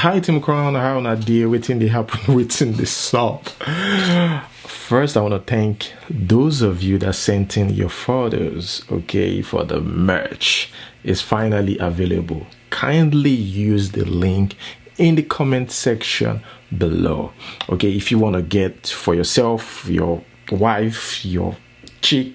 Hi Tim Crown, how on a day waiting they happen waiting this up. First I want to thank those of you that sent in your photos, okay, for the merch. It's finally available. Kindly use the link in the comment section below. Okay, if you want to get for yourself, your wife, your chick,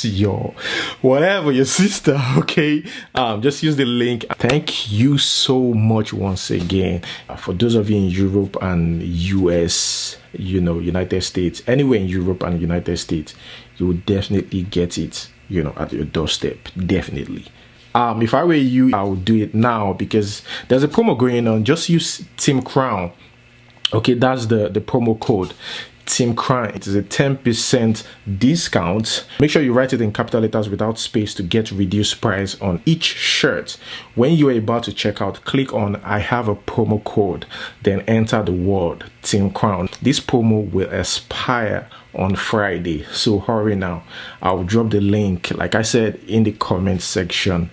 your whatever, your sister, okay, just use the link. Thank you so much once again. For those of you in Europe and US, you know, United States, anywhere in Europe and United States, you will definitely get it, you know, at your doorstep. Definitely. If I were you, I would do it now because there's a promo going on. Just use Team Crown. Okay, that's the promo code. Team Crown. It is a 10% discount. Make sure you write it in capital letters without space to get reduced price on each shirt. When you are about to check out, click on I have a promo code, then enter the word Team Crown. This promo will expire on Friday, so hurry now. I'll drop the link, like I said, in the comment section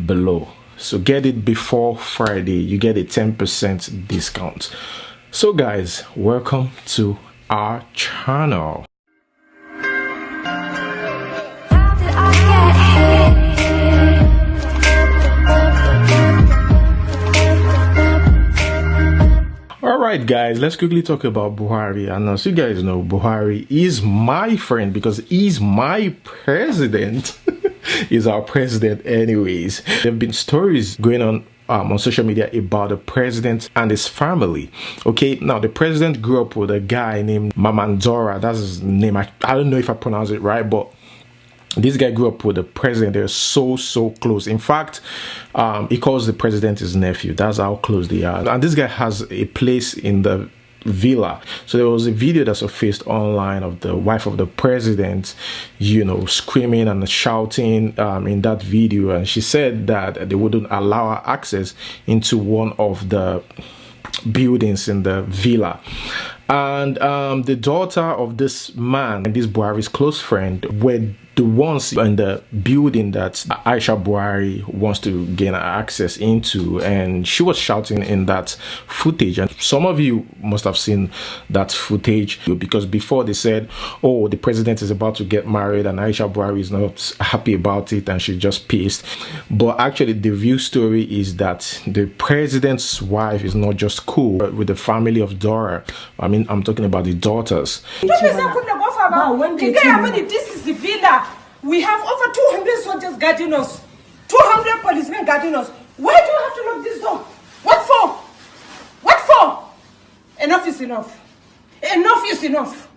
below. So get it before Friday. You get a 10% discount. So guys, welcome to our channel. Alright guys, let's quickly talk about Buhari. And as you guys know, Buhari is my friend because he's my president. He's our president anyways. There have been stories going on social media about the president and his family. Okay, now the president grew up with a guy named Mamandora. That's his name. I don't know if I pronounce it right, but this guy grew up with the president. They're so close. In fact, he calls the president his nephew. That's how close they are. And this guy has a place in the villa. So there was a video that surfaced online of the wife of the president, you know, screaming and shouting in that video, and she said that they wouldn't allow her access into one of the buildings in the villa. And the daughter of this man and this Buhari's close friend were the ones in the building that Aisha Buhari wants to gain access into, and she was shouting in that footage. And some of you must have seen that footage because before they said, oh, the president is about to get married and Aisha Buhari is not happy about it and she's just pissed. But actually the real story is that the president's wife is not just cool with the family of Dora. I mean, I'm talking about the daughters. This is the villa. We have over 200 soldiers guarding us, 200 policemen guarding us. Why do you have to lock this door? What for? What for? Enough is enough. Enough is enough.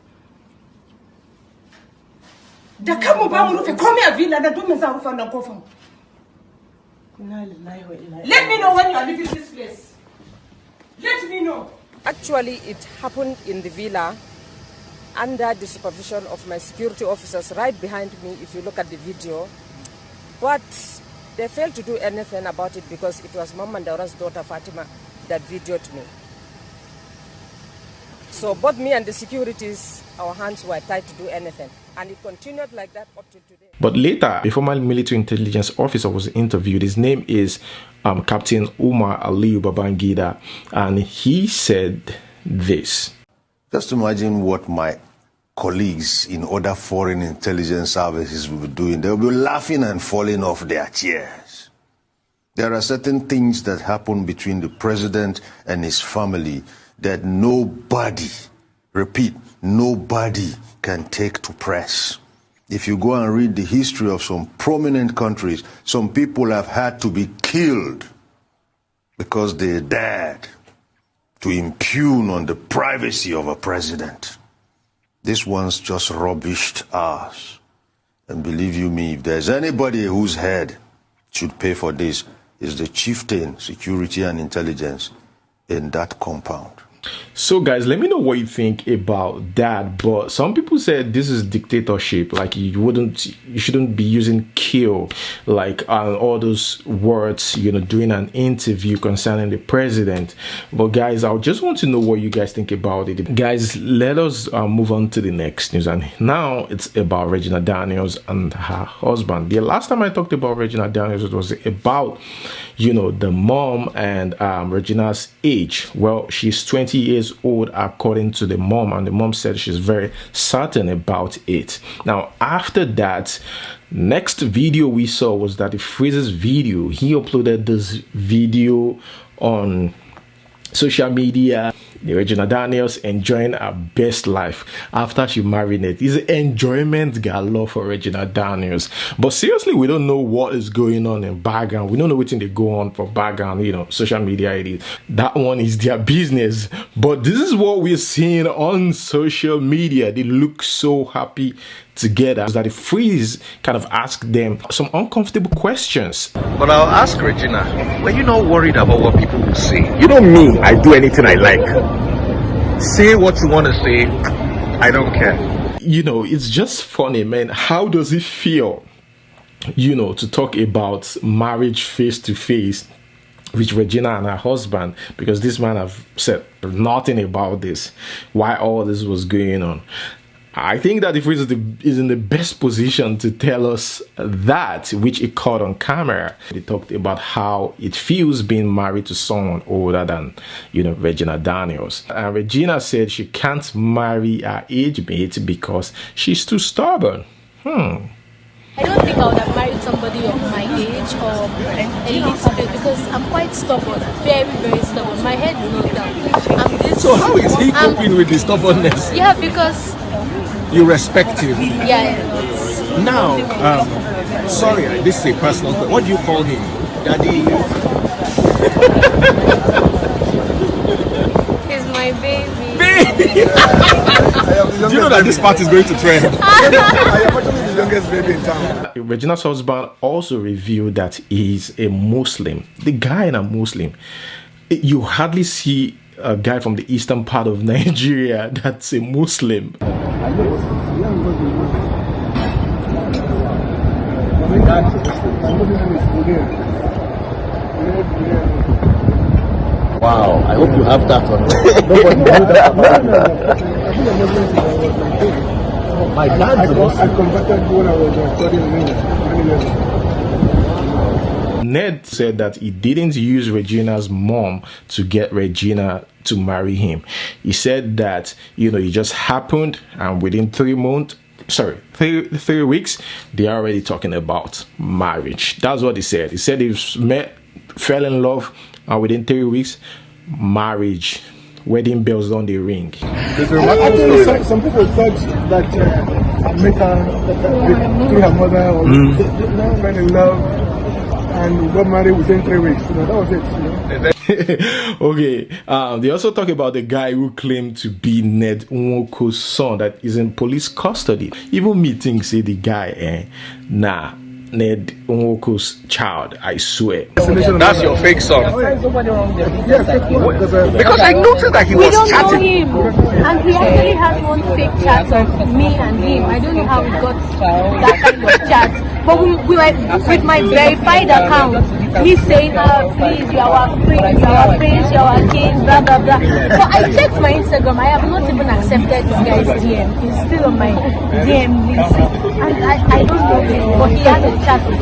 Let me know when you are leaving this place. Let me know. Actually, it happened in the villa under the supervision of my security officers right behind me, if you look at the video. But they failed to do anything about it because it was Mama Ndaura's daughter Fatima that videoed me. So both me and the securities, our hands were tied to do anything. And it continued like that up to today. But later, a former military intelligence officer was interviewed. His name is Captain Umar Aliyu Babangida. And he said this. Just imagine what my colleagues in other foreign intelligence services will be doing. They'll be laughing and falling off their chairs. There are certain things that happen between the president and his family that nobody, repeat, nobody can take to press. If you go and read the history of some prominent countries, some people have had to be killed because they dared to impugn on the privacy of a president. This one's just rubbished ours. And believe you me, if there's anybody whose head should pay for this, is the chieftain, security and intelligence in that compound. So guys, let me know what you think about that. But some people said this is dictatorship, like you shouldn't be using kill, like all those words, during an interview concerning the president. But guys, I just want to know what you guys think about it. Guys, let us move on to the next news, and now it's about Regina Daniels and her husband. The last time I talked about Regina Daniels, it was about the mom and Regina's age. Well, she's 20 years old according to the mom, and the mom said she's very certain about it. Now after that, next video we saw was that the Freeze's video. He uploaded this video on social media. Regina Daniels enjoying her best life after she married Ned. It's enjoyment galore for Regina Daniels. But seriously, we don't know what is going on in background. We don't know what they go on for background, social media it is. That one is their business. But this is what we're seeing on social media. They look so happy together. That the Freeze kind of asked them some uncomfortable questions. But I'll ask Regina, were you not worried about what people will say? You know me, I do anything I like. Say what you want to say, I don't care. It's just funny, man. How does it feel, to talk about marriage face to face with Regina and her husband? Because this man have said nothing about this, why all this was going on. I think that if Freeze is in the best position to tell us that, which he caught on camera. They talked about how it feels being married to someone older than, Regina Daniels. And Regina said she can't marry her age mate because she's too stubborn. I don't think I would have married somebody of my age or a little bit because I'm quite stubborn, very, very stubborn. My head will not down. So how is he coping with the stubbornness? Yeah, because you respect him. Yeah. Now, sorry, this is a personal question. What do you call him? Daddy? He's my baby. Do you know that this part is going to trend? I am actually the youngest baby in town. Regina's husband also revealed that he's a Muslim. The guy is a Muslim. You hardly see a guy from the eastern part of Nigeria that's a Muslim. Wow, I hope you have that on. My dad's I converted when I was studying Ned said that he didn't use Regina's mom to get Regina to marry him. He said that, it just happened, and within 3 weeks, they're already talking about marriage. That's what he said. He said he fell in love, and within 3 weeks, marriage. Wedding bells on the ring. Actually, some people thought that make her through her mother or fell in love and got married within 3 weeks. That was it. Okay. They also talk about the guy who claimed to be Ned Nwoko's son that is in police custody. Even me think say the guy, Ned Nwoko's child, I swear. That's your fake son. because I noticed that he was chatting. We don't know him. And he actually has one fake chat of me and him. I don't know how we got that kind of chat. But we were with my verified account. He's saying, please, you are our prince, you are our king, blah, blah, blah. So I checked my Instagram. I have not even accepted this guy's DM. He's still on my DM list. And I don't know him, but he has a chat with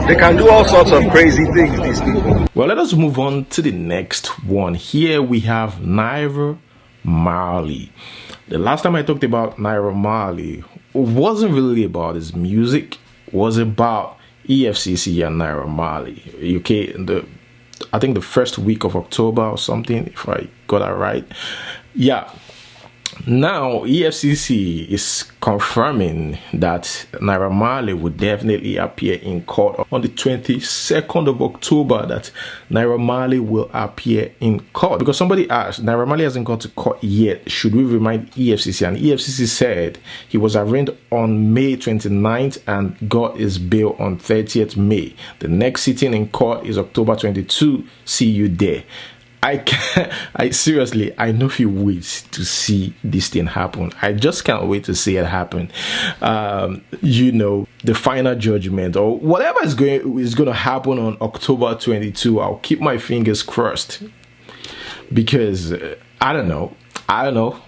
They can do all sorts of crazy things, these people. Well, let us move on to the next one. Here we have Naira Marley. The last time I talked about Naira Marley, it wasn't really about his music. It was about EFCC and Naira Marley. UK, I think the first week of October or something, if I got that right. Yeah. Now, EFCC is confirming that Naira Marley would definitely appear in court on the 22nd of October, that Naira Marley will appear in court. Because somebody asked, Naira Marley hasn't gone to court yet. Should we remind EFCC? And EFCC said he was arraigned on May 29th and got his bail on 30th May. The next sitting in court is October 22. See you there. I seriously, I know you wait to see this thing happen. I just can't wait to see it happen. You know, the final judgment or whatever is going to happen on October 22. I'll keep my fingers crossed, because I don't know,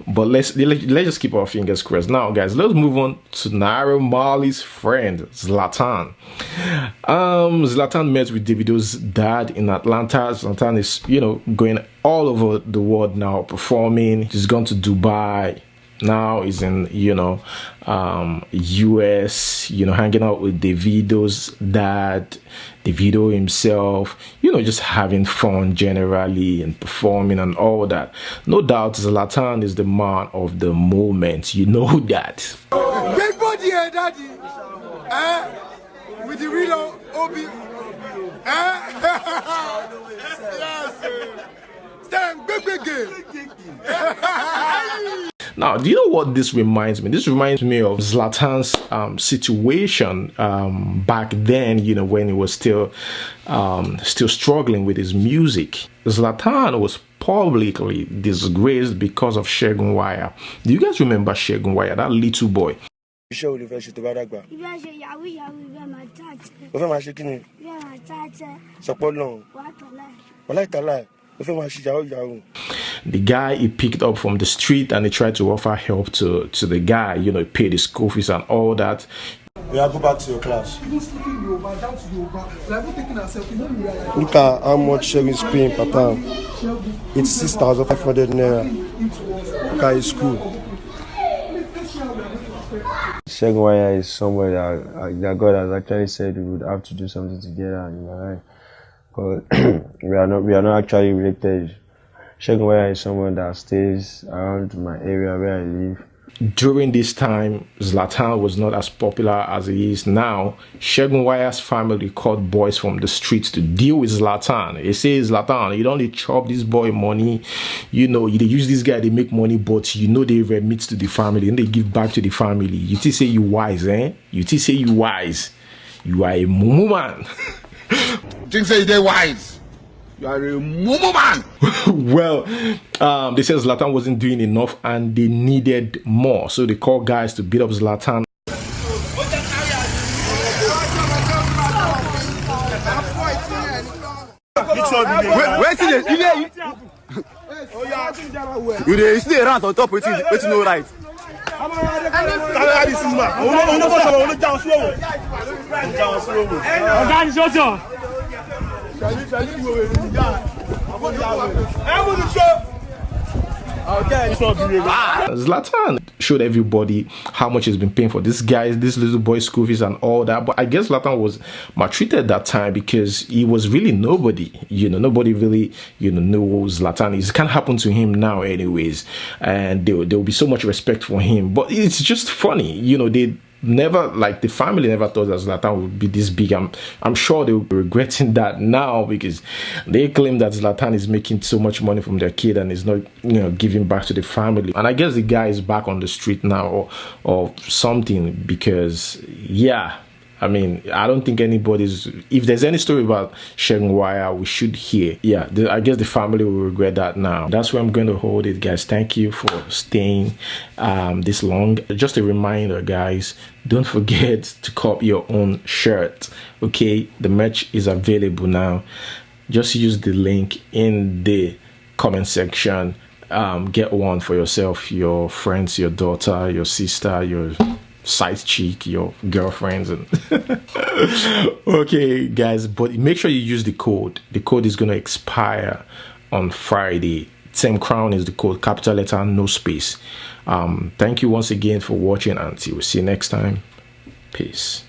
but let's just keep our fingers crossed. Now, guys, let's move on to Naira Marley's friend Zlatan. Zlatan met with Davido's dad in Atlanta. Zlatan is, you know, going all over the world now, performing. He's gone to Dubai. Now he's in, you know, US, you know, hanging out with Davido's dad, Davido himself, you know, just having fun generally and performing and all that. No doubt Zlatan is the man of the moment, you know that. Big body here, daddy. With the real Obi. Yes. Stand big game. Now, do you know what this reminds me? This reminds me of Zlatan's situation back then, you know, when he was still struggling with his music. Zlatan was publicly disgraced because of Segun. Do you guys remember Segun, that little boy? The guy he picked up from the street and he tried to offer help to the guy, you know, he paid his school fees and all that. Yeah, go back to your class. Look at how much Segun is paying per term. It's 6,500 naira. Look at his school. Segun is somewhere that God has actually said we would have to do something together in my life. But we are not actually related. Segun is someone that stays around my area where I live. During this time, Zlatan was not as popular as he is now. Segun family called boys from the streets to deal with Zlatan. They say, Zlatan, you don't need to chop this boy money. You know, they use this guy, they make money, but you know they remit to the family and they give back to the family. You say you wise, eh? You say you wise. You are a mumu man. Think say they wise. You are a mumu man. Well, they said Zlatan wasn't doing enough and they needed more. So they called guys to beat up Zlatan. You stay around on top with no right. Zlatan showed everybody how much he's been paying for this little boy's school fees and all that. But I guess Zlatan was maltreated that time because he was really nobody. You know, nobody really, you know, knew who Zlatan is. It can't happen to him now anyways. And there will be so much respect for him. But it's just funny, you know, the family never thought that Zlatan would be this big. I'm sure they will be regretting that now because they claim that Zlatan is making so much money from their kid and is not, you know, giving back to the family. And I guess the guy is back on the street now or something because, yeah, I mean, I don't think anybody's... If there's any story about Segun, we should hear. Yeah, I guess the family will regret that now. That's where I'm going to hold it, guys. Thank you for staying this long. Just a reminder, guys, don't forget to copy your own shirt. Okay, the merch is available now. Just use the link in the comment section. Get one for yourself, your friends, your daughter, your sister, your side chick, your girlfriends, and okay, guys, but make sure you use the code. The code is going to expire on Friday. Same crown is the code, capital letter, no space. Thank you once again for watching, and we'll see you next time. Peace.